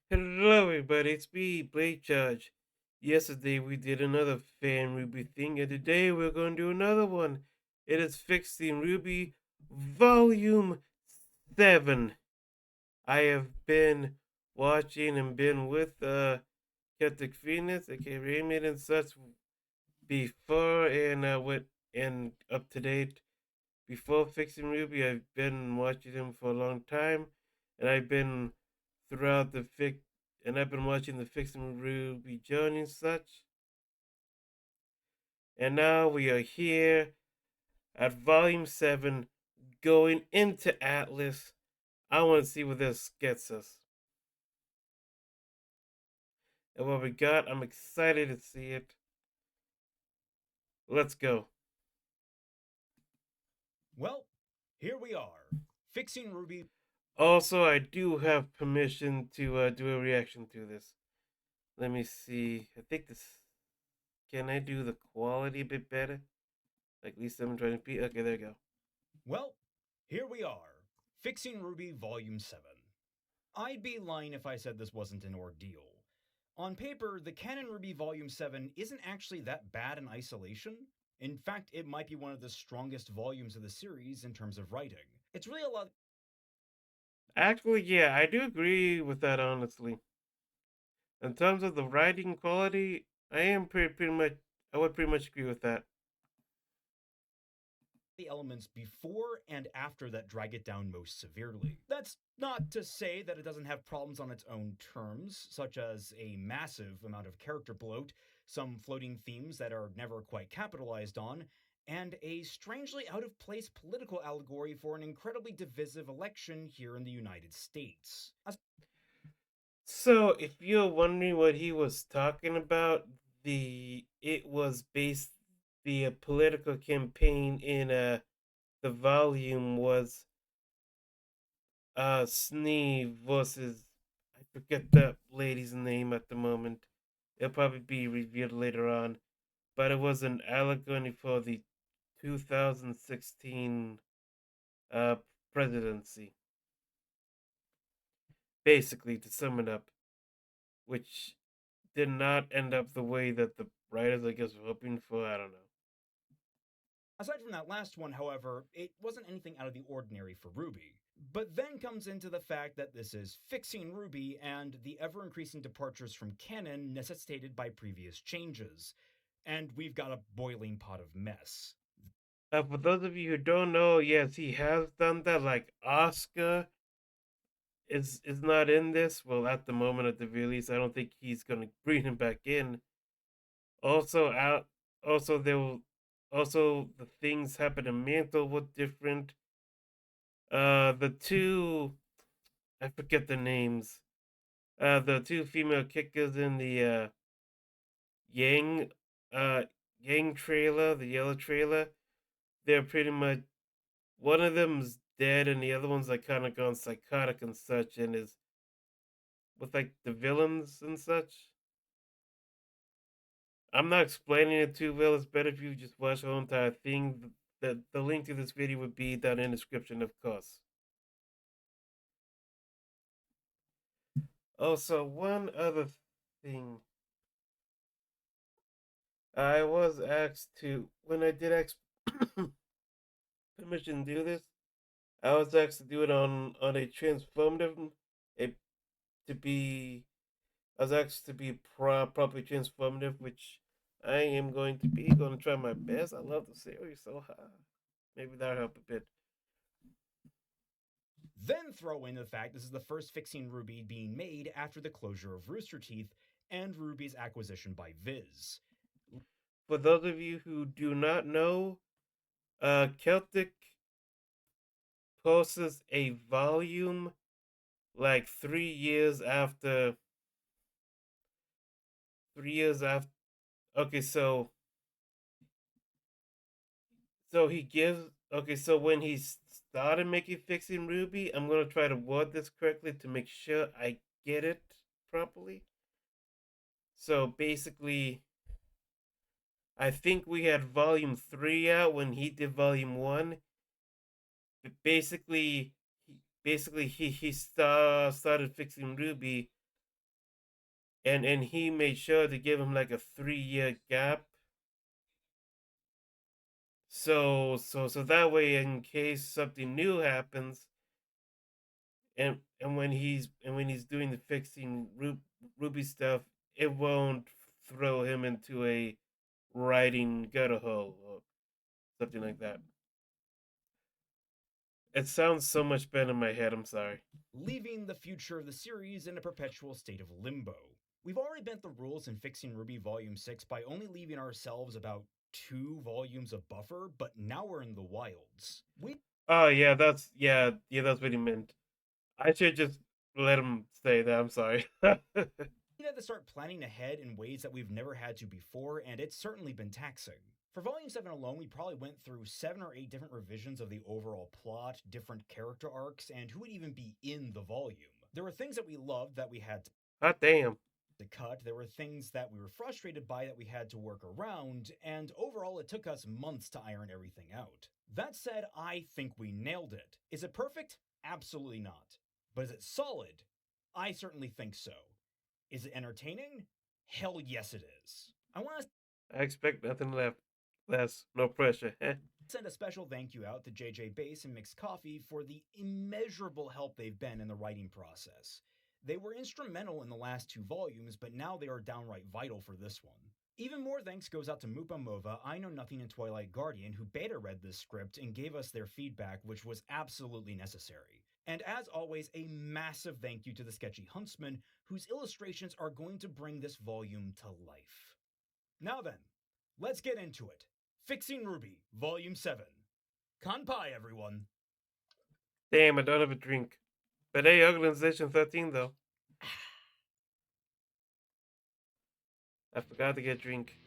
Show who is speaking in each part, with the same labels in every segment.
Speaker 1: Hello, everybody. It's me, Blade Judge. Yesterday we did another fan Ruby thing, and today we're going to do another one. It is Fixing Ruby Volume 7. I have been watching and been with Celtic Phoenix, aka Raymond, and such before, and went and up to date. Before Fixing Ruby, I've been watching him for a long time, and I've been throughout the fix, and I've been watching the Fixing Ruby journey and such. And now we are here at Volume 7, going into Atlas. I want to see where this gets us. And what we got, I'm excited to see it. Let's go.
Speaker 2: Well, here we are, fixing Ruby.
Speaker 1: Also, I do have permission to do a reaction to this. Let me see. I think this. Can I do the quality a bit better? Like at least 720p? Okay, there you go.
Speaker 2: Well, here we are, fixing Ruby Volume 7. I'd be lying if I said this wasn't an ordeal. On paper, the Canon Ruby Volume 7 isn't actually that bad in isolation. In fact, it might be one of the strongest volumes of the series in terms of writing. It's really a lot.
Speaker 1: Actually, yeah, I do agree with that, honestly. In terms of the writing quality, pretty much, I would pretty much agree with that.
Speaker 2: The elements before and after that drag it down most severely. That's not to say that it doesn't have problems on its own terms, such as a massive amount of character bloat, some floating themes that are never quite capitalized on, and a strangely out of place political allegory for an incredibly divisive election here in the United States.
Speaker 1: So, if you're wondering what he was talking about, it was based the political campaign in the volume was Snee versus, I forget the lady's name at the moment. It'll probably be revealed later on, but it was an allegory for the 2016 uh, presidency. Basically, to sum it up, which did not end up the way that the writers, I guess, were hoping for. I don't know.
Speaker 2: Aside from that last one, however, it wasn't anything out of the ordinary for Ruby. But then comes into the fact that this is fixing Ruby and the ever increasing departures from canon necessitated by previous changes. And we've got a boiling pot of mess.
Speaker 1: For those of you who don't know, yes, he has done that. Like Oscar is not in this. Well, at the moment of the release, I don't think he's gonna bring him back in. Also out. Also, there will. Also, the things happen in Mantle were different. The two, I forget the names. The two female kickers in the Yang, uh, Yang trailer, the yellow trailer. They're pretty much, one of them's dead, and the other one's like kind of gone psychotic and such, and is with like the villains and such. I'm not explaining it too well. It's better if you just watch the whole entire thing. The link to this video would be down in the description, of course. Also, one other thing. I was asked to, when I did ask permission to do this, I was asked to do it on a transformative, a to be, I was asked to be properly transformative, which I am going to try my best. I love the series so hard. Maybe that'll help a bit.
Speaker 2: Then throw in the fact this is the first fixing Ruby being made after the closure of Rooster Teeth and Ruby's acquisition by Viz.
Speaker 1: For those of you who do not know, Celtic posts a volume like 3 years after. 3 years after. Okay, so he gives. Okay, so when he started making Fixing Ruby, I'm gonna try to word this correctly to make sure I get it properly. So basically, I think we had Volume 3 out when he did Volume 1. But basically, he started Fixing Ruby and he made sure to give him like a 3 year gap. So that way, in case something new happens, and when he's doing the fixing Ruby stuff, it won't throw him into a writing gutter hole or something like that. It sounds so much better in my head. I'm sorry.
Speaker 2: leaving the future of the series in a perpetual state of limbo. We've already bent the rules in Fixing RWBY Volume 6 by only leaving ourselves about 2 volumes of buffer, but now we're in the wilds. We
Speaker 1: Oh yeah, that's what he meant. I should just let him say that. I'm sorry.
Speaker 2: had to start planning ahead in ways that we've never had to before, and it's certainly been taxing. For Volume 7 alone, we probably went through 7 or 8 different revisions of the overall plot, different character arcs, and who would even be in the volume. There were things that we loved that we had
Speaker 1: Hot damn.
Speaker 2: to cut, there were things that we were frustrated by that we had to work around, and overall, it took us months to iron everything out. That said, I think we nailed it. Is it perfect? Absolutely not. But is it solid? I certainly think so. Is it entertaining? Hell yes, it is. I want to
Speaker 1: I expect nothing less. No pressure.
Speaker 2: send a special thank you out to JJ Bass and Mixed Coffee for the immeasurable help they've been in the writing process. They were instrumental in the last 2 volumes, but now they are downright vital for this one. Even more thanks goes out to Mupa Mova, I Know Nothing, and Twilight Guardian, who beta read this script and gave us their feedback, which was absolutely necessary. And as always, a massive thank you to the Sketchy Huntsman, whose illustrations are going to bring this volume to life. Now then, let's get into it. Fixing RWBY, Volume 7. Kanpai, everyone.
Speaker 1: Damn, I don't have a drink. But hey, Organization 13 though. I forgot to get a drink.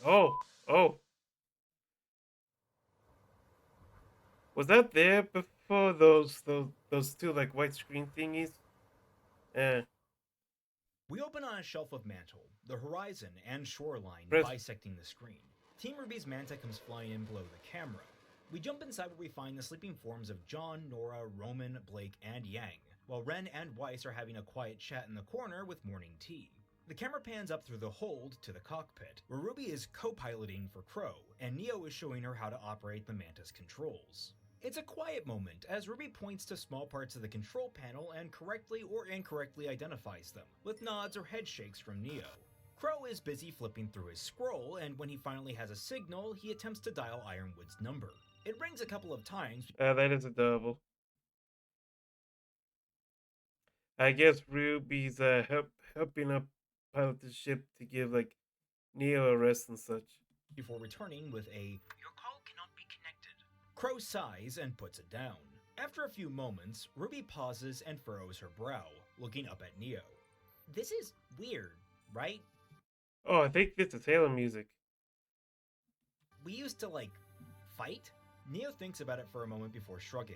Speaker 1: Oh. Was that there before those two like white screen thingies? Eh.
Speaker 2: We open on a shelf of mantle, the horizon and shoreline
Speaker 1: Press.
Speaker 2: bisecting the screen. Team RWBY's Manta comes flying in below the camera. We jump inside where we find the sleeping forms of John, Nora, Roman, Blake, and Yang, while Ren and Weiss are having a quiet chat in the corner with morning tea. The camera pans up through the hold to the cockpit, where RWBY is co-piloting for Crow, and Neo is showing her how to operate the Manta's controls. It's a quiet moment as RWBY points to small parts of the control panel and correctly or incorrectly identifies them, with nods or head shakes from Neo. Crow is busy flipping through his scroll, and when he finally has a signal, he attempts to dial Ironwood's number. It rings a couple of times.
Speaker 1: That is adorable. I guess Ruby's helping up pilot the ship to give like Neo a rest and such.
Speaker 2: Before returning with a "Your call cannot be connected." Crow sighs and puts it down. After a few moments, RWBY pauses and furrows her brow, looking up at Neo. This is weird, right?
Speaker 1: Oh, I think this is Halo music.
Speaker 2: We used to, fight? Neo thinks about it for a moment before shrugging.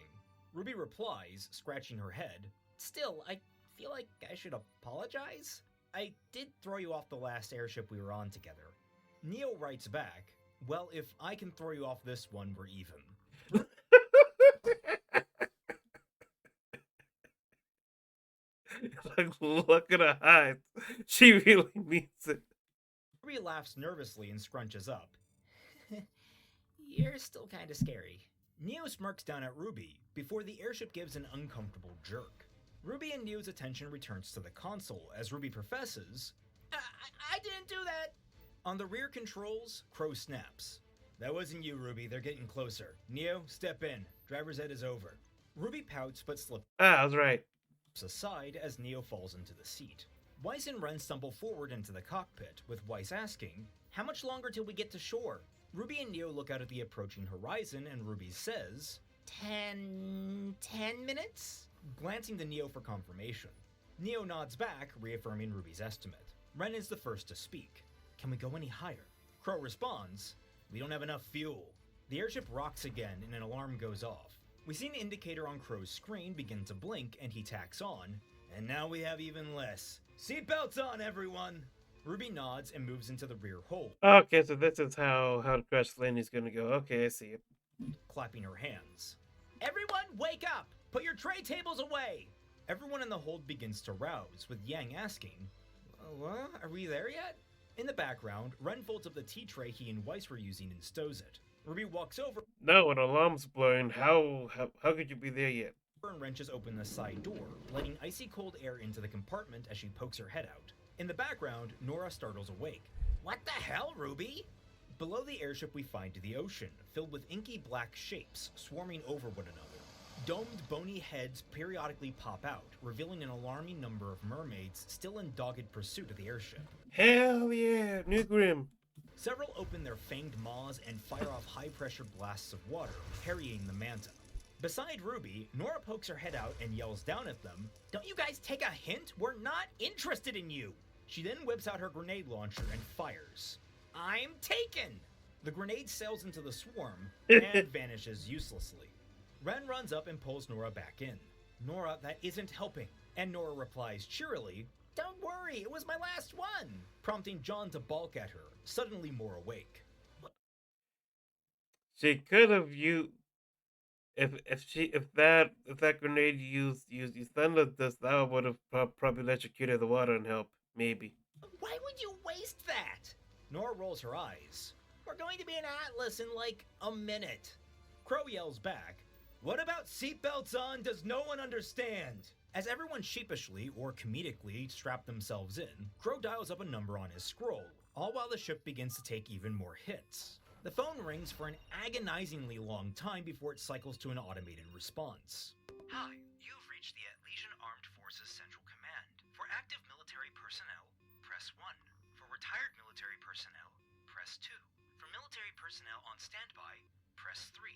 Speaker 2: RWBY replies, scratching her head. Still, I feel like I should apologize? I did throw you off the last airship we were on together. Neo writes back, well, if I can throw you off this one, we're even.
Speaker 1: Like, look at her eyes. She really means it.
Speaker 2: RWBY laughs nervously and scrunches up. You're still kinda scary. Neo smirks down at RWBY before the airship gives an uncomfortable jerk. RWBY and Neo's attention returns to the console as RWBY professes, I didn't do that! On the rear controls, Crow snaps. That wasn't you, RWBY, they're getting closer. Neo, step in. Driver's ed is over. RWBY pouts but slips
Speaker 1: I was right.
Speaker 2: aside as Neo falls into the seat. Weiss and Ren stumble forward into the cockpit, with Weiss asking, how much longer till we get to shore? RWBY and Neo look out at the approaching horizon and RWBY says, 10 minutes? Glancing to Neo for confirmation. Neo nods back, reaffirming RWBY's estimate. Ren is the first to speak. Can we go any higher? Crow responds, we don't have enough fuel. The airship rocks again and an alarm goes off. We see an indicator on Crow's screen begin to blink and he tacks on, and now we have even less. Seatbelts on, everyone! RWBY nods and moves into the rear hold.
Speaker 1: Okay, so this is how the crash landing is gonna go. Okay, I see it.
Speaker 2: clapping her hands. Everyone, wake up! Put your tray tables away! Everyone in the hold begins to rouse, with Yang asking, What? Are we there yet? In the background, Ren folds up the tea tray he and Weiss were using and stows it. RWBY walks over
Speaker 1: No, an alarm's blowing. How could you be there yet?
Speaker 2: and wrenches open the side door, letting icy cold air into the compartment as she pokes her head out. In the background, Nora startles awake. What the hell, RWBY? Below the airship we find the ocean, filled with inky black shapes swarming over one another. Domed, bony heads periodically pop out, revealing an alarming number of mermaids still in dogged pursuit of the airship.
Speaker 1: Hell yeah, New Grim.
Speaker 2: Several open their fanged maws and fire off high-pressure blasts of water, harrying the manta. Beside RWBY, Nora pokes her head out and yells down at them, Don't you guys take a hint? We're not interested in you! She then whips out her grenade launcher and fires. I'm taken! The grenade sails into the swarm and vanishes uselessly. Ren runs up and pulls Nora back in. Nora, that isn't helping. And Nora replies cheerily, Don't worry, it was my last one! Prompting John to balk at her, suddenly more awake.
Speaker 1: She could have used if that grenade used thunder dust, that would have probably electrocuted the water and help. Maybe.
Speaker 2: Why would you waste that? Nora rolls her eyes. We're going to be in Atlas in like a minute. Crow yells back, What about seatbelts on? Does no one understand? As everyone sheepishly or comedically strap themselves in, Crow dials up a number on his scroll, all while the ship begins to take even more hits. The phone rings for an agonizingly long time before it cycles to an automated response. Hi, you've reached the Atlesian Armed Forces Central Command. For active military personnel, press 1. For retired military personnel, press 2. For military personnel on standby, press 3.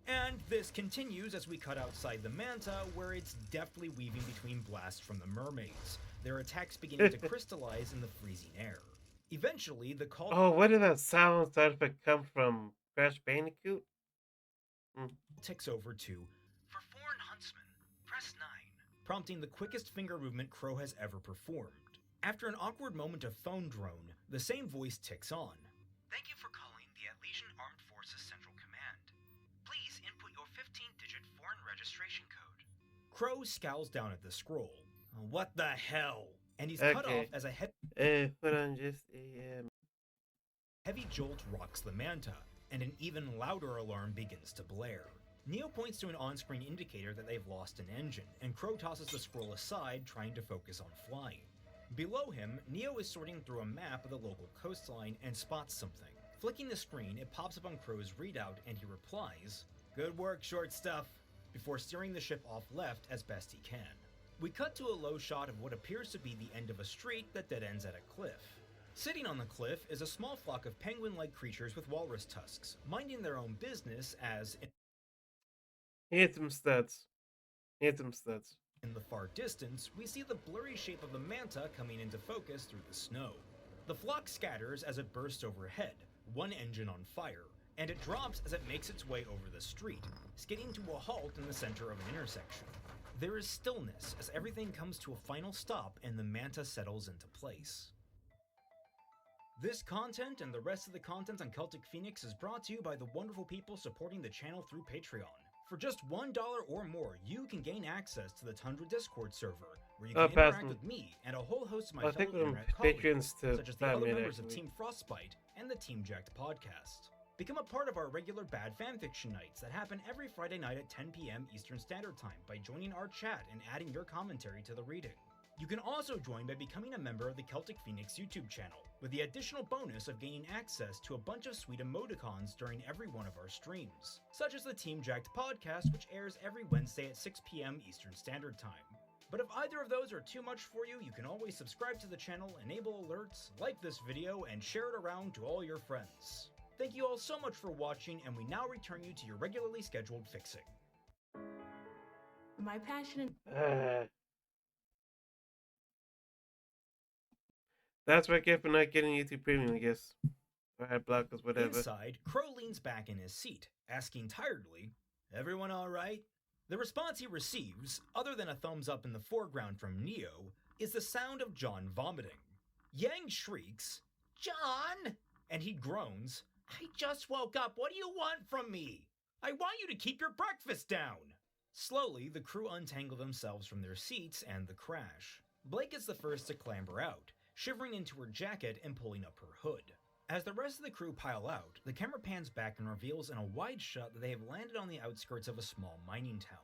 Speaker 2: And this continues as we cut outside the manta, where it's deftly weaving between blasts from the mermaids, their attacks beginning to crystallize in the freezing air. Eventually, the call
Speaker 1: Oh, where did that sound effect come from? Crash Bandicoot?
Speaker 2: ticks over to, For foreign huntsmen, press 9, prompting the quickest finger movement Crow has ever performed. After an awkward moment of phone drone, the same voice ticks on. Thank you for calling the Atlesian Armed Forces Central Command. Please input your 15-digit foreign registration code. Crow scowls down at the scroll. What the hell? And he's cut off as a heavy jolt rocks the manta, and an even louder alarm begins to blare. Neo points to an on-screen indicator that they've lost an engine, and Crow tosses the scroll aside, trying to focus on flying. Below him, Neo is sorting through a map of the local coastline and spots something. Flicking the screen, it pops up on Crow's readout, and he replies, Good work, short stuff, before steering the ship off left as best he can. We cut to a low shot of what appears to be the end of a street that dead ends at a cliff. Sitting on the cliff is a small flock of penguin-like creatures with walrus tusks, minding their own business as...
Speaker 1: Hit them stats.
Speaker 2: In the far distance, we see the blurry shape of the manta coming into focus through the snow. The flock scatters as it bursts overhead, one engine on fire, and it drops as it makes its way over the street, skidding to a halt in the center of an intersection. There is stillness as everything comes to a final stop and the manta settles into place. This content and the rest of the content on Celtic Phoenix is brought to you by the wonderful people supporting the channel through Patreon. For just $1 or more, you can gain access to the Tundra Discord server, where you can interact with me and a whole host of my fellow internet colleagues, such as the other members of Team Frostbite and the Team Jacked podcast. Become a part of our regular Bad Fanfiction nights that happen every Friday night at 10 p.m. Eastern Standard Time by joining our chat and adding your commentary to the reading. You can also join by becoming a member of the Celtic Phoenix YouTube channel, with the additional bonus of gaining access to a bunch of sweet emoticons during every one of our streams, such as the Team Jacked podcast, which airs every Wednesday at 6 p.m. Eastern Standard Time. But if either of those are too much for you, you can always subscribe to the channel, enable alerts, like this video, and share it around to all your friends. Thank you all so much for watching, and we now return you to your regularly scheduled fixing.
Speaker 3: My passion
Speaker 1: That's what I get for not getting YouTube Premium, I guess. Or ad blockers, whatever.
Speaker 2: Inside, Crow leans back in his seat, asking tiredly, Everyone all right? The response he receives, other than a thumbs up in the foreground from Neo, is the sound of John vomiting. Yang shrieks, John! And he groans, I just woke up. What do you want from me? I want you to keep your breakfast down. Slowly, the crew untangle themselves from their seats and the crash. Blake is the first to clamber out, shivering into her jacket and pulling up her hood. As the rest of the crew pile out, the camera pans back and reveals in a wide shot that they have landed on the outskirts of a small mining town.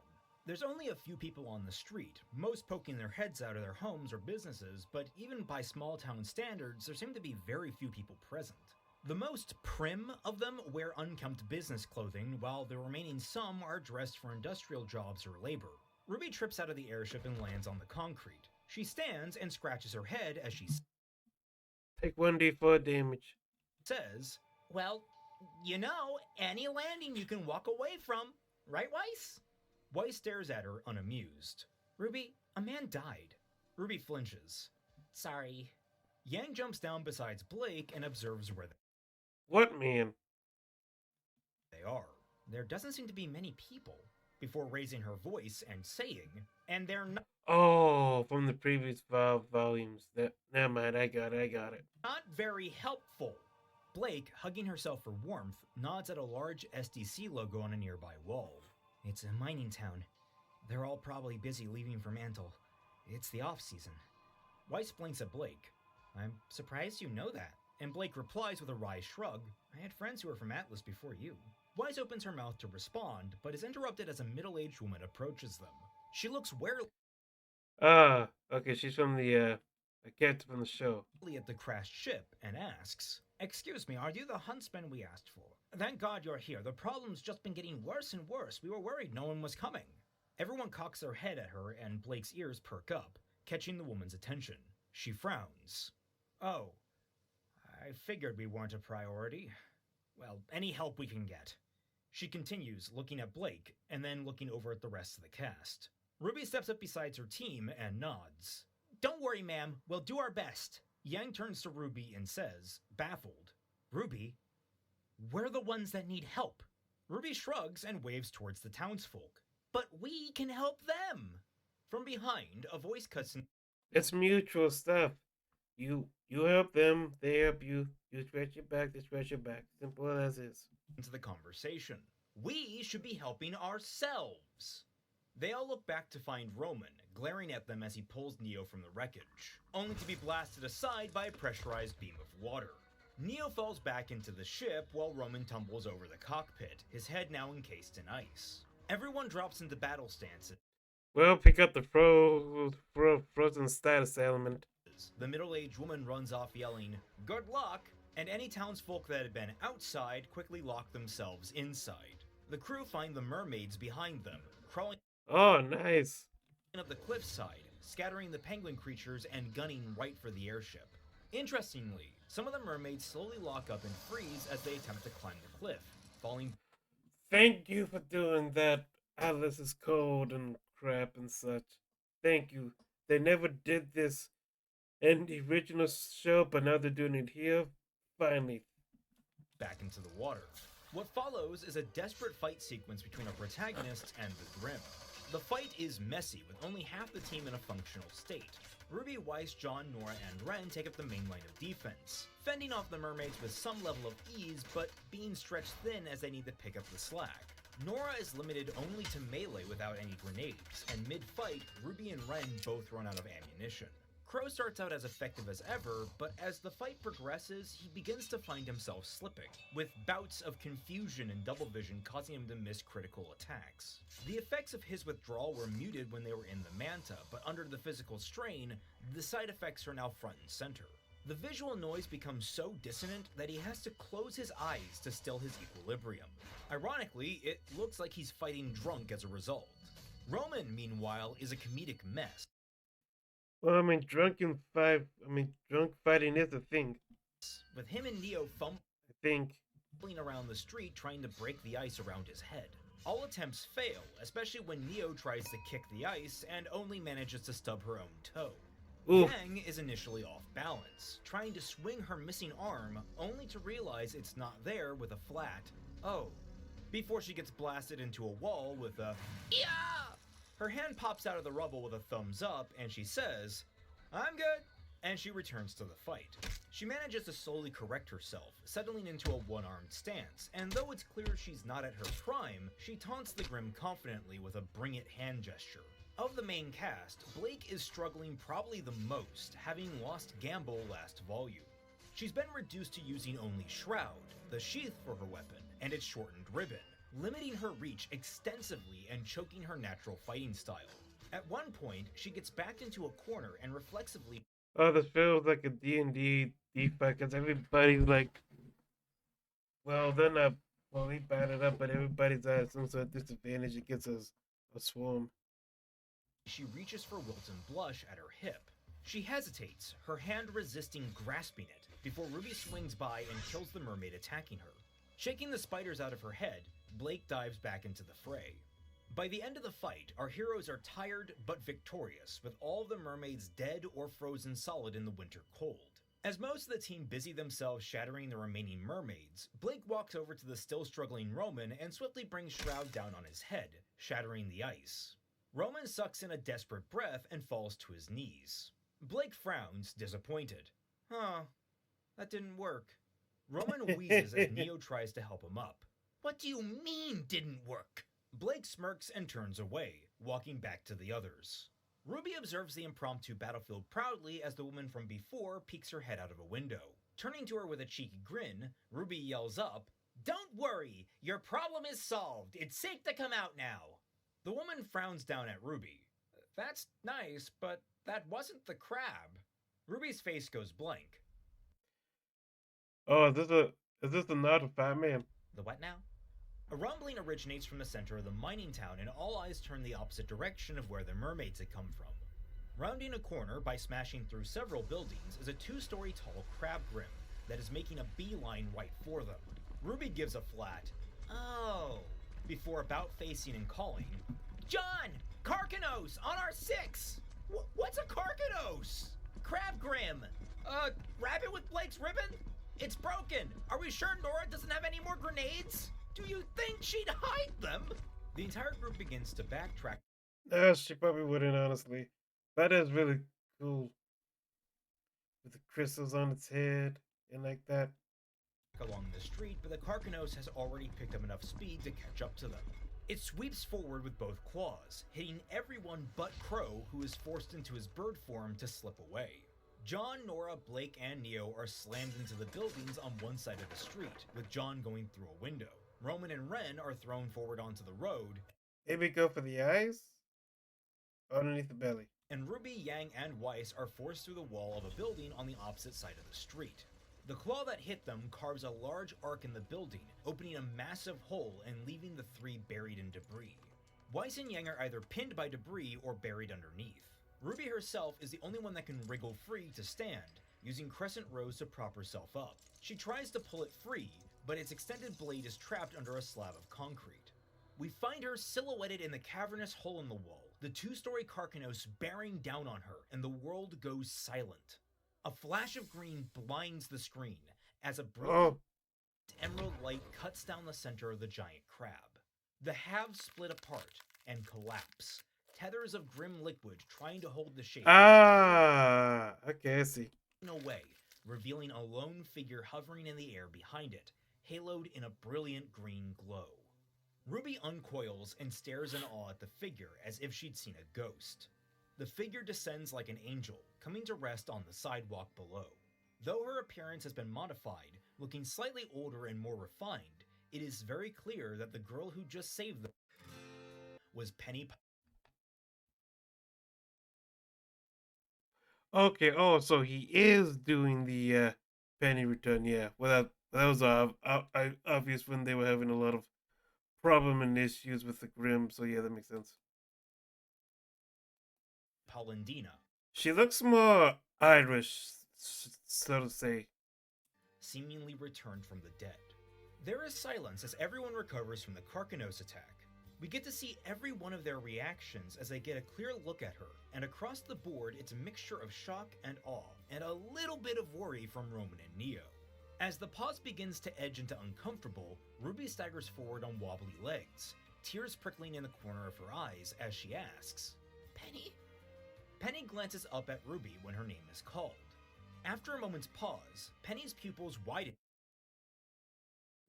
Speaker 2: There's only a few people on the street, most poking their heads out of their homes or businesses, but even by small town standards, there seem to be very few people present. The most prim of them wear unkempt business clothing, while the remaining some are dressed for industrial jobs or labor. Ruby trips out of the airship and lands on the concrete. She stands and scratches her head as she
Speaker 1: Take 1d4 damage.
Speaker 2: says, "Well, you know, any landing you can walk away from, right, Weiss?" Weiss stares at her, unamused. "Ruby, a man died." Ruby flinches. "Sorry." Yang jumps down beside Blake and observes where
Speaker 1: What man?
Speaker 2: they are. There doesn't seem to be many people, before raising her voice and saying, "And they're
Speaker 1: Oh, from the previous volumes. Never mind, I got it.
Speaker 2: not very helpful." Blake, hugging herself for warmth, nods at a large SDC logo on a nearby wall. "It's a mining town. They're all probably busy leaving for Mantle. It's the off-season." Weiss blinks at Blake. "I'm surprised you know that." And Blake replies with a wry shrug. "I had friends who were from Atlas before you." Weiss opens her mouth to respond, but is interrupted as a middle-aged woman approaches them. She looks warily
Speaker 1: Ah, okay, she's from the character from the show.
Speaker 2: at the crashed ship and asks, "Excuse me, are you the huntsman we asked for? Thank God you're here. The problem's just been getting worse and worse. We were worried no one was coming." Everyone cocks their head at her and Blake's ears perk up, catching the woman's attention. She frowns. "Oh, I figured we weren't a priority. Well, any help we can get." She continues, looking at Blake, and then looking over at the rest of the cast. Ruby steps up beside her team and nods. "Don't worry, ma'am. We'll do our best." Yang turns to Ruby and says, baffled, "Ruby, we're the ones that need help." Ruby shrugs and waves towards the townsfolk. "But we can help them." From behind, a voice cuts in.
Speaker 1: It's mutual stuff. You help them, they help you. You scratch your back, they scratch your back. Simple as is.
Speaker 2: Into the conversation. "We should be helping ourselves." They all look back to find Roman, glaring at them as he pulls Neo from the wreckage, only to be blasted aside by a pressurized beam of water. Neo falls back into the ship while Roman tumbles over the cockpit, his head now encased in ice. Everyone drops into battle stances.
Speaker 1: Well, pick up the frozen status element.
Speaker 2: The middle-aged woman runs off yelling, "Good luck!" And any townsfolk that had been outside quickly lock themselves inside. The crew find the mermaids behind them, crawling
Speaker 1: Oh, nice.
Speaker 2: up the cliffside, scattering the penguin creatures and gunning right for the airship. Interestingly, some of the mermaids slowly lock up and freeze as they attempt to climb the cliff, falling.
Speaker 1: Thank you for doing that. Atlas is cold and crap and such. Thank you. They never did this in the original show, but now they're doing it here. Finally.
Speaker 2: Back into the water. What follows is a desperate fight sequence between our protagonists and the Grimm. The fight is messy, with only half the team in a functional state. Ruby, Weiss, John, Nora, and Ren take up the main line of defense, fending off the mermaids with some level of ease, but being stretched thin as they need to pick up the slack. Nora is limited only to melee without any grenades, and mid-fight, Ruby and Ren both run out of ammunition. Crow starts out as effective as ever, but as the fight progresses, he begins to find himself slipping, with bouts of confusion and double vision causing him to miss critical attacks. The effects of his withdrawal were muted when they were in the Manta, but under the physical strain, the side effects are now front and center. The visual noise becomes so dissonant that he has to close his eyes to still his equilibrium. Ironically, it looks like he's fighting drunk as a result. Roman, meanwhile, is a comedic mess.
Speaker 1: Well, drunk fighting is a thing.
Speaker 2: With him and Neo
Speaker 1: I think.
Speaker 2: fumbling around the street trying to break the ice around his head. All attempts fail, especially when Neo tries to kick the ice and only manages to stub her own toe.
Speaker 1: Oof.
Speaker 2: Yang is initially off balance, trying to swing her missing arm, only to realize it's not there with a flat "oh," before she gets blasted into a wall with a "yeah!" Her hand pops out of the rubble with a thumbs up, and she says, "I'm good." and she returns to the fight. She manages to slowly correct herself, settling into a one-armed stance, and though it's clear she's not at her prime, she taunts the Grimm confidently with a bring it hand gesture. Of the main cast, Blake is struggling probably the most, having lost Gamble last volume. She's been reduced to using only Shroud, the sheath for her weapon, and its shortened ribbon, limiting her reach extensively and choking her natural fighting style. At one point, she gets backed into a corner and reflexively.
Speaker 1: Oh, this feels like a D&D defect because everybody's like, well, they're not, well, they batted up, but everybody's at some sort of disadvantage against a swarm.
Speaker 2: She reaches for Wilton Blush at her hip. She hesitates, her hand resisting grasping it, before Ruby swings by and kills the mermaid attacking her. Shaking the spiders out of her head, Blake dives back into the fray. By the end of the fight, our heroes are tired but victorious, with all of the mermaids dead or frozen solid in the winter cold. As most of the team busy themselves shattering the remaining mermaids, Blake walks over to the still struggling Roman and swiftly brings Shroud down on his head, shattering the ice. Roman sucks in a desperate breath and falls to his knees. Blake frowns, disappointed. Huh, that didn't work. Roman wheezes as Neo tries to help him up. What do you mean, didn't work? Blake smirks and turns away, walking back to the others. Ruby observes the impromptu battlefield proudly as the woman from before peeks her head out of a window. Turning to her with a cheeky grin, Ruby yells up, "Don't worry, your problem is solved. It's safe to come out now." The woman frowns down at Ruby. That's nice, but that wasn't the crab. Ruby's face goes blank.
Speaker 1: Oh, is this a nod of Fat Man?
Speaker 2: The what now? A rumbling originates from the center of the mining town, and all eyes turn the opposite direction of where the mermaids had come from. Rounding a corner by smashing through several buildings is a 2-story tall crab Grimm that is making a beeline right for them. Ruby gives a flat, "Oh," before about facing and calling, "John! Karkanos! On our 6! What's a Karkanos?" "Crab Grimm! Rabbit with Blake's ribbon? It's broken! Are we sure Nora doesn't have any more grenades? Do you think she'd hide them?" The entire group begins to backtrack.
Speaker 1: She probably wouldn't, honestly. That is really cool. With the crystals on its head and like that.
Speaker 2: Along the street, but the Karkanos has already picked up enough speed to catch up to them. It sweeps forward with both claws, hitting everyone but Crow, who is forced into his bird form to slip away. John, Nora, Blake, and Neo are slammed into the buildings on one side of the street, with John going through a window. Roman and Ren are thrown forward onto the road.
Speaker 1: Maybe go for the eyes? Underneath the belly.
Speaker 2: And Ruby, Yang, and Weiss are forced through the wall of a building on the opposite side of the street. The claw that hit them carves a large arc in the building, opening a massive hole and leaving the 3 buried in debris. Weiss and Yang are either pinned by debris or buried underneath. Ruby herself is the only one that can wriggle free to stand, using crescent rows to prop herself up. She tries to pull it free, but its extended blade is trapped under a slab of concrete. We find her silhouetted in the cavernous hole in the wall, the 2-story Karkanos bearing down on her, and the world goes silent. A flash of green blinds the screen as a brilliant emerald light cuts down the center of the giant crab. The halves split apart and collapse, tethers of grim liquid trying to hold the shape.
Speaker 1: Okay, I see.
Speaker 2: Away, revealing a lone figure hovering in the air behind it, haloed in a brilliant green glow. Ruby uncoils and stares in awe at the figure as if she'd seen a ghost. The figure descends like an angel, coming to rest on the sidewalk below. Though her appearance has been modified, looking slightly older and more refined, it is very clear that the girl who just saved them was Penny.
Speaker 1: Okay, so he is doing the penny return, yeah. Well, that was obvious when they were having a lot of problem and issues with the Grimm, so yeah, that makes sense.
Speaker 2: Polendina.
Speaker 1: She looks more Irish, so to say.
Speaker 2: Seemingly returned from the dead. There is silence as everyone recovers from the Karkanos attack. We get to see every one of their reactions as they get a clear look at her, and across the board it's a mixture of shock and awe, and a little bit of worry from Roman and Neo. As the pause begins to edge into uncomfortable, Ruby staggers forward on wobbly legs, tears prickling in the corner of her eyes as she asks, "Penny?" Penny glances up at Ruby when her name is called. After a moment's pause, Penny's pupils widen.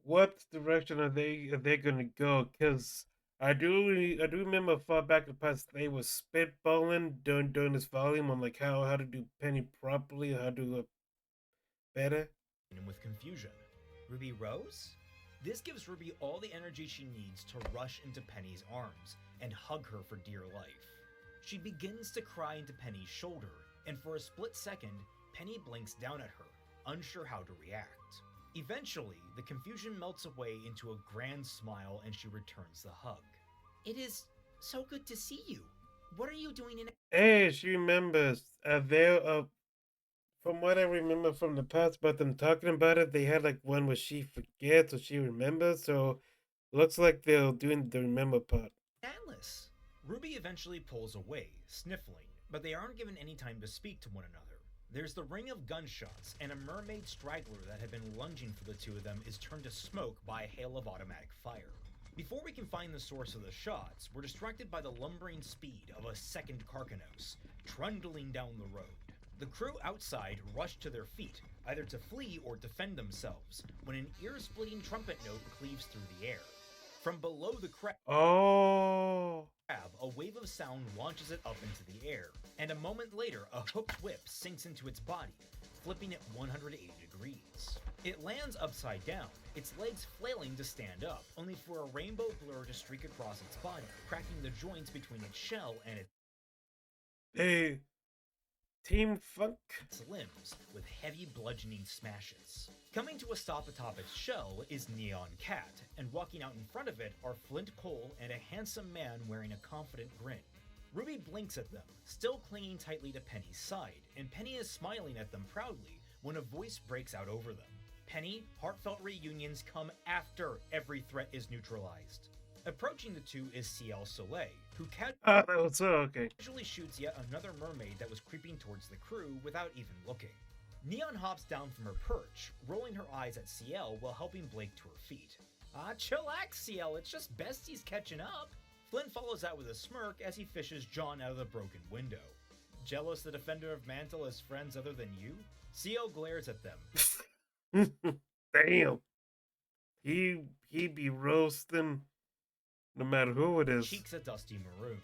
Speaker 1: What direction are they gonna go? Cause I do remember far back in the past they were spitballing during this volume on like how to do Penny properly, how to do it better.
Speaker 2: With confusion. Ruby Rose? This gives Ruby all the energy she needs to rush into Penny's arms and hug her for dear life. She begins to cry into Penny's shoulder, and for a split second, Penny blinks down at her, unsure how to react. Eventually, the confusion melts away into a grand smile and she returns the hug. It is so good to see you. What are you doing in?
Speaker 1: Hey, she remembers. From what I remember from the past about them talking about it, they had like one where she forgets or she remembers. So looks like they're doing the remember part.
Speaker 2: Atlas. Ruby eventually pulls away, sniffling, but they aren't given any time to speak to one another. There's the ring of gunshots, and a mermaid straggler that had been lunging for the two of them is turned to smoke by a hail of automatic fire. Before we can find the source of the shots, we're distracted by the lumbering speed of a second Carcanos, trundling down the road. The crew outside rush to their feet, either to flee or defend themselves, when an ear-splitting trumpet note cleaves through the air. From below the crab,
Speaker 1: Oh,
Speaker 2: a wave of sound launches it up into the air, and a moment later, a hooked whip sinks into its body, flipping it 180 degrees. It lands upside down, its legs flailing to stand up, only for a rainbow blur to streak across its body, cracking the joints between its shell and its
Speaker 1: hey, Team Funk.
Speaker 2: limbs with heavy bludgeoning smashes. Coming to a stop atop its shell is Neon Cat, and walking out in front of it are Flint Cole and a handsome man wearing a confident grin. Ruby blinks at them, still clinging tightly to Penny's side, and Penny is smiling at them proudly when a voice breaks out over them. Penny, heartfelt reunions come after every threat is neutralized. Approaching the two is CL Soleil, who
Speaker 1: Ah, that was so okay.
Speaker 2: casually shoots yet another mermaid that was creeping towards the crew without even looking. Neon hops down from her perch, rolling her eyes at CL while helping Blake to her feet. Chillax, CL, it's just besties catching up. Flynn follows out with a smirk as he fishes John out of the broken window. Jealous the defender of Mantle has friends other than you? CL glares at them.
Speaker 1: Damn, he be roasting no matter who it is.
Speaker 2: Cheeks a dusty maroon.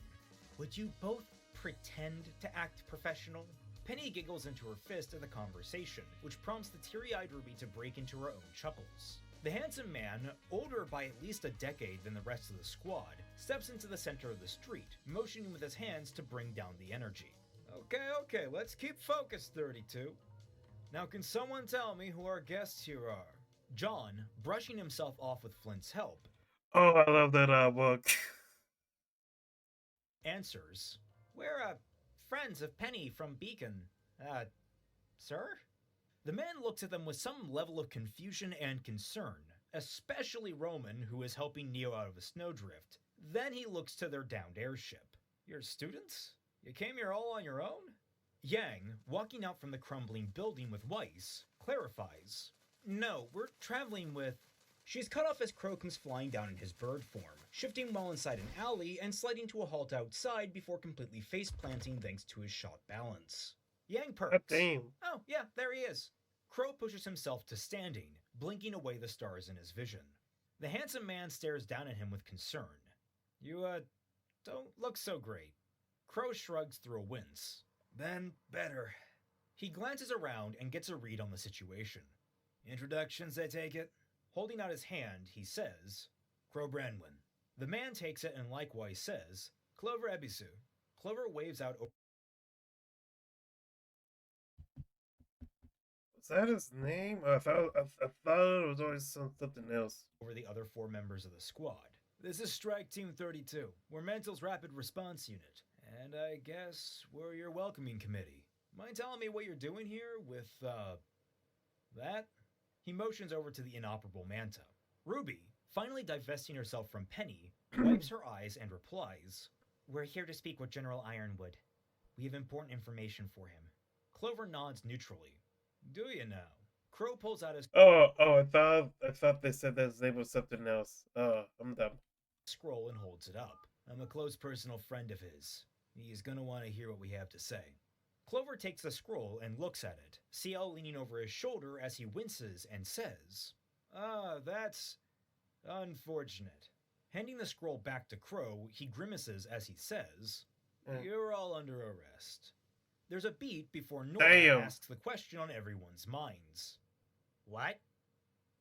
Speaker 2: Would you both pretend to act professional? Penny giggles into her fist at the conversation, which prompts the teary-eyed Ruby to break into her own chuckles. The handsome man, older by at least a decade than the rest of the squad, steps into the center of the street, motioning with his hands to bring down the energy. Okay, let's keep focused, 32. Now can someone tell me who our guests here are? John, brushing himself off with Flint's help,
Speaker 1: Oh, I love that book.
Speaker 2: answers, We're, friends of Penny from Beacon. Sir? The man looks at them with some level of confusion and concern, especially Roman, who is helping Neo out of a snowdrift. Then he looks to their downed airship. You're students? You came here all on your own? Yang, walking out from the crumbling building with Weiss, clarifies. No, we're traveling with... She's cut off as Crow comes flying down in his bird form, shifting while inside an alley and sliding to a halt outside before completely face-planting thanks to his shot balance. Yang perks.
Speaker 1: God damn.
Speaker 2: Oh, yeah, there he is. Crow pushes himself to standing, blinking away the stars in his vision. The handsome man stares down at him with concern. You, don't look so great. Crow shrugs through a wince. Then better. He glances around and gets a read on the situation. Introductions, I take it? Holding out his hand, he says, Crow Branwyn. The man takes it and likewise says, Clover Ebisu. Clover waves out
Speaker 1: Was that his name? I thought it was always something else.
Speaker 2: over the other four members of the squad. This is Strike Team 32. We're Mental's Rapid Response Unit. And I guess we're your welcoming committee. Mind telling me what you're doing here with, that? He motions over to the inoperable Manta. Ruby, finally divesting herself from Penny, wipes her eyes and replies, We're here to speak with General Ironwood. We have important information for him. Clover nods neutrally. Do you now? Crow pulls out his
Speaker 1: I thought they said that his name was something else. I'm dumb.
Speaker 2: scroll and holds it up. I'm a close personal friend of his. He's gonna want to hear what we have to say. Clover takes the scroll and looks at it, CL leaning over his shoulder as he winces and says, that's unfortunate. Handing the scroll back to Crow, he grimaces as he says, You're all under arrest. There's a beat before Nora
Speaker 1: Damn.
Speaker 2: asks the question on everyone's minds. What?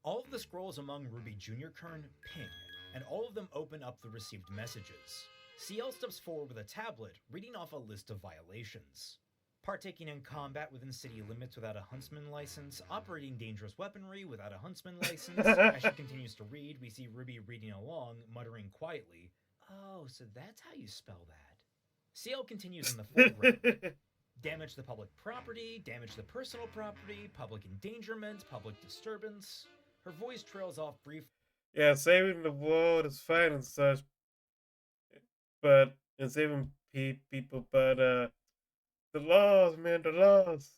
Speaker 2: All of the scrolls among RWBY Junior Kern ping, and all of them open up the received messages. CL steps forward with a tablet, reading off a list of violations. Partaking in combat within city limits without a huntsman license, operating dangerous weaponry without a huntsman license. As she continues to read, we see RWBY reading along, muttering quietly, Oh, so that's how you spell that. CL continues in the foreground. Damage to public property, damage to personal property, public endangerment, public disturbance. Her voice trails off briefly.
Speaker 1: Yeah, saving the world is fine and such, but and saving people, but the laws, man, the laws.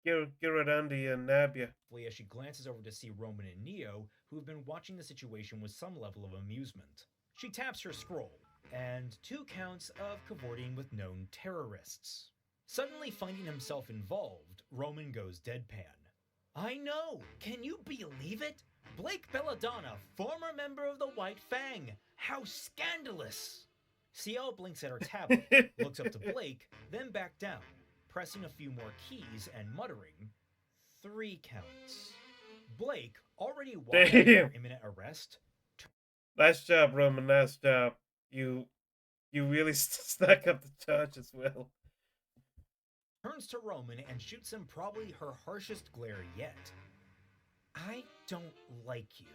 Speaker 1: Get it under you and nab you.
Speaker 2: As she glances over to see Roman and Neo, who have been watching the situation with some level of amusement. She taps her scroll, and 2 counts of cavorting with known terrorists. Suddenly finding himself involved, Roman goes deadpan. I know! Can you believe it? Blake Belladonna, former member of the White Fang! How scandalous! CL blinks at her tablet, looks up to Blake, then back down, pressing a few more keys and muttering, 3 counts. Blake, already watching her imminent arrest.
Speaker 1: Nice job, Roman. Nice job. You really stuck up the charges well.
Speaker 2: Turns to Roman and shoots him probably her harshest glare yet. I don't like you.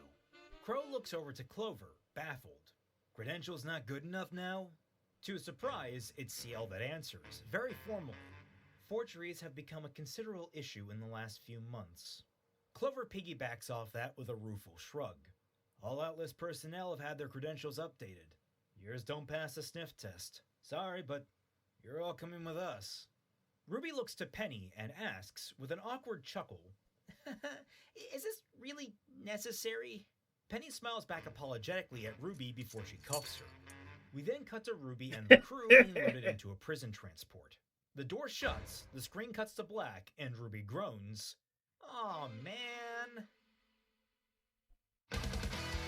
Speaker 2: Crow looks over to Clover, baffled. Credentials not good enough now? To his surprise, it's CL that answers, very formally. Forgeries have become a considerable issue in the last few months. Clover piggybacks off that with a rueful shrug. All Outlist personnel have had their credentials updated. Yours don't pass the sniff test. Sorry, but you're all coming with us. RWBY looks to Penny and asks, with an awkward chuckle, Is this really necessary? Penny smiles back apologetically at RWBY before she cuffs her. We then cut to RWBY and the crew being loaded into a prison transport. The door shuts, the screen cuts to black, and RWBY groans, Aw, man.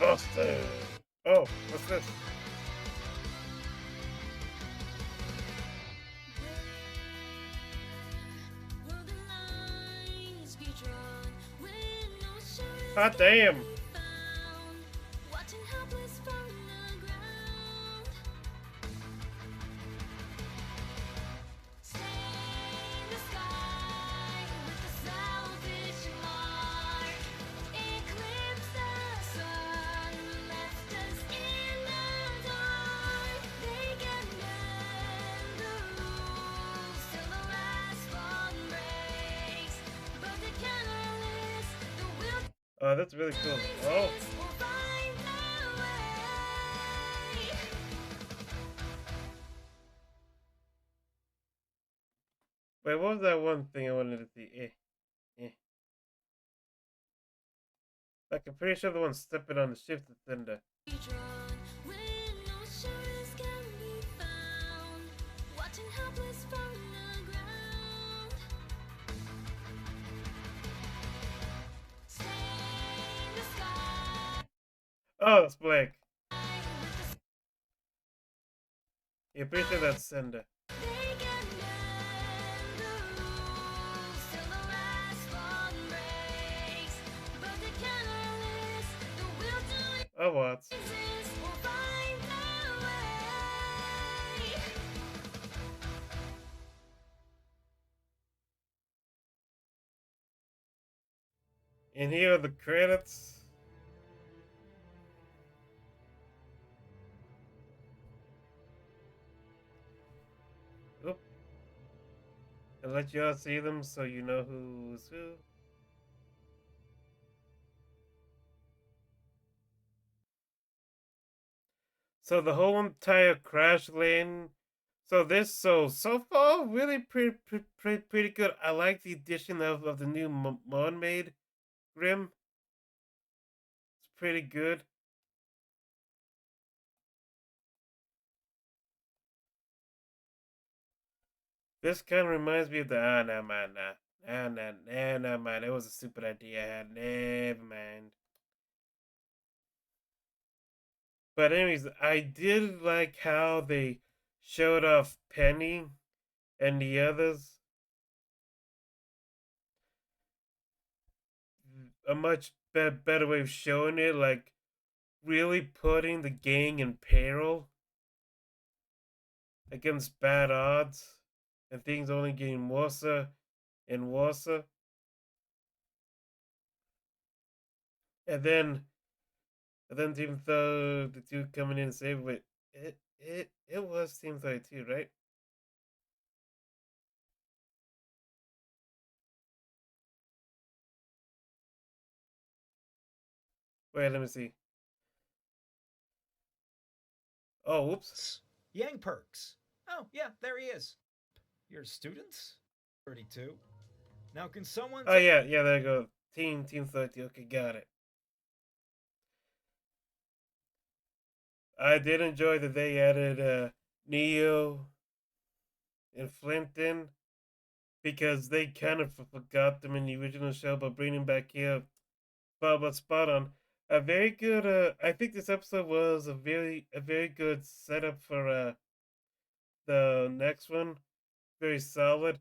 Speaker 1: Busted. Oh, what's this? Hot damn. Oh, that's really cool. Oh. Wait, what was that one thing I wanted to see? Like, I'm pretty sure the one stepping on the shift tender. Oh, that's Blake. Yeah, pretty sure that's Cinder. Oh, what? And here are the credits. Oop. I'll let y'all see them so you know who's who. So the whole entire Crash Lane. So far really pretty good. I like the addition of the new Mermaid Grim. It's pretty good. This kind of reminds me of the nah man nah man. It was a stupid idea I had. Never mind. But anyways, I did like how they showed off Penny and the others. A much better way of showing it, like really putting the gang in peril against bad odds, and things only getting worse and worse. And then, Team the two coming in and saving it. It was Team 32, right? Wait, let me see. Oh, whoops.
Speaker 2: Yang Perks. Oh, yeah, there he is. Your students? 32. Now, can someone
Speaker 1: Oh yeah, yeah. There you go. Team 30. Okay, got it. I did enjoy that they added Neo and Flinton because they kind of forgot them in the original show, but bringing them back here, but spot on. A very good. I think this episode was a very good setup for the next one. Very solid.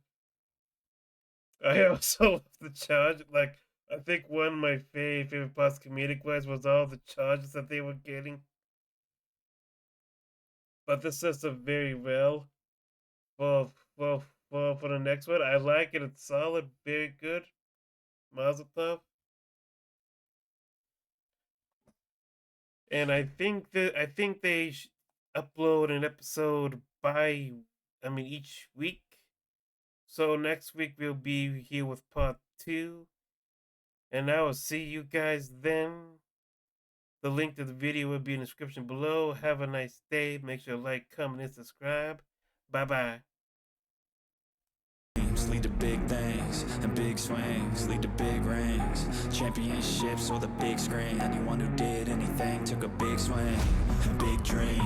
Speaker 1: I also love the charge. Like I think one of my favorite parts comedic wise was all the charges that they were getting. But this sets up very well for for the next one. I like it. It's solid, very good. Mazel tov. And I think they upload an episode by each week. So next week we'll be here with part 2, and I will see you guys then. The link to the video will be in the description below. Have a nice day. Make sure to like, comment, and subscribe. Bye bye.
Speaker 3: Lead to big things and big swings, lead to big rings, championships or the big screen. Anyone who did anything took a big swing, big dream.